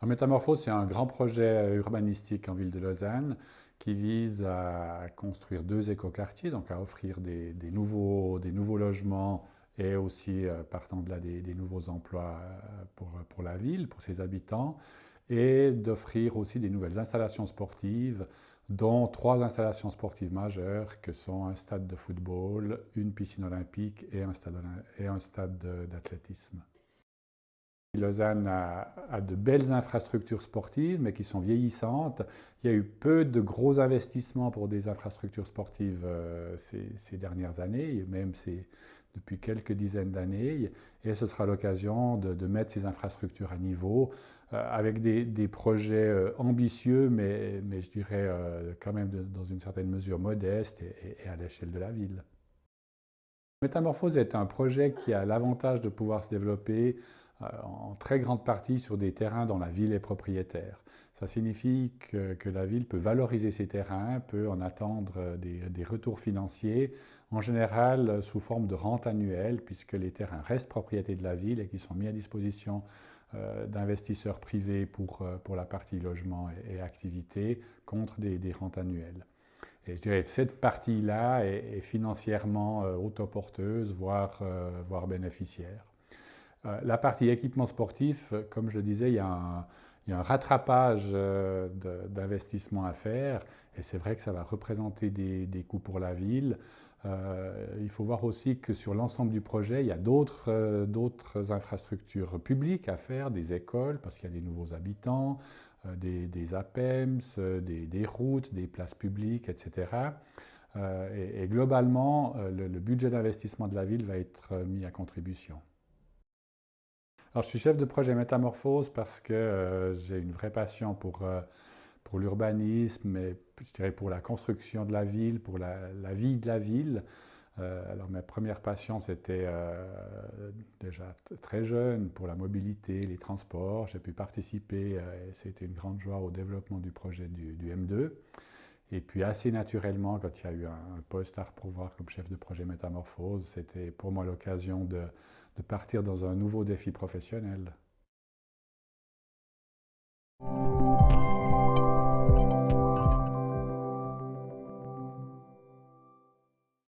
La Métamorphose, c'est un grand projet urbanistique en ville de Lausanne qui vise à construire deux écoquartiers, donc à offrir des nouveaux logements et aussi, partant de là, des nouveaux emplois pour la ville, pour ses habitants, et d'offrir aussi des nouvelles installations sportives, dont trois installations sportives majeures, que sont un stade de football, une piscine olympique et un stade d'athlétisme. Lausanne a de belles infrastructures sportives, mais qui sont vieillissantes. Il y a eu peu de gros investissements pour des infrastructures sportives ces dernières années, et même depuis quelques dizaines d'années. Et ce sera l'occasion de mettre ces infrastructures à niveau avec des projets ambitieux, mais je dirais quand même dans une certaine mesure modeste et à l'échelle de la ville. Métamorphose est un projet qui a l'avantage de pouvoir se développer en très grande partie sur des terrains dont la ville est propriétaire. Ça signifie que la ville peut valoriser ces terrains, peut en attendre des retours financiers, en général sous forme de rente annuelle, puisque les terrains restent propriété de la ville et qui sont mis à disposition d'investisseurs privés pour la partie logement et activités contre des rentes annuelles. Et je dirais que cette partie-là est financièrement autoporteuse, voire bénéficiaire. La partie équipement sportif, comme je le disais, il y a un rattrapage d'investissement à faire, et c'est vrai que ça va représenter des coûts pour la ville. Il faut voir aussi que sur l'ensemble du projet, il y a d'autres infrastructures publiques à faire, des écoles, parce qu'il y a des nouveaux habitants, des APEMS, des routes, des places publiques, etc. Et globalement, le budget d'investissement de la ville va être mis à contribution. Alors, je suis chef de projet Métamorphose parce que j'ai une vraie passion pour l'urbanisme et je dirais pour la construction de la ville, pour la vie de la ville. Alors, ma première passion, c'était déjà très jeune pour la mobilité, les transports. J'ai pu participer et c'était une grande joie au développement du projet du M2. Et puis assez naturellement, quand il y a eu un poste à pourvoir comme chef de projet Métamorphose, c'était pour moi l'occasion de partir dans un nouveau défi professionnel.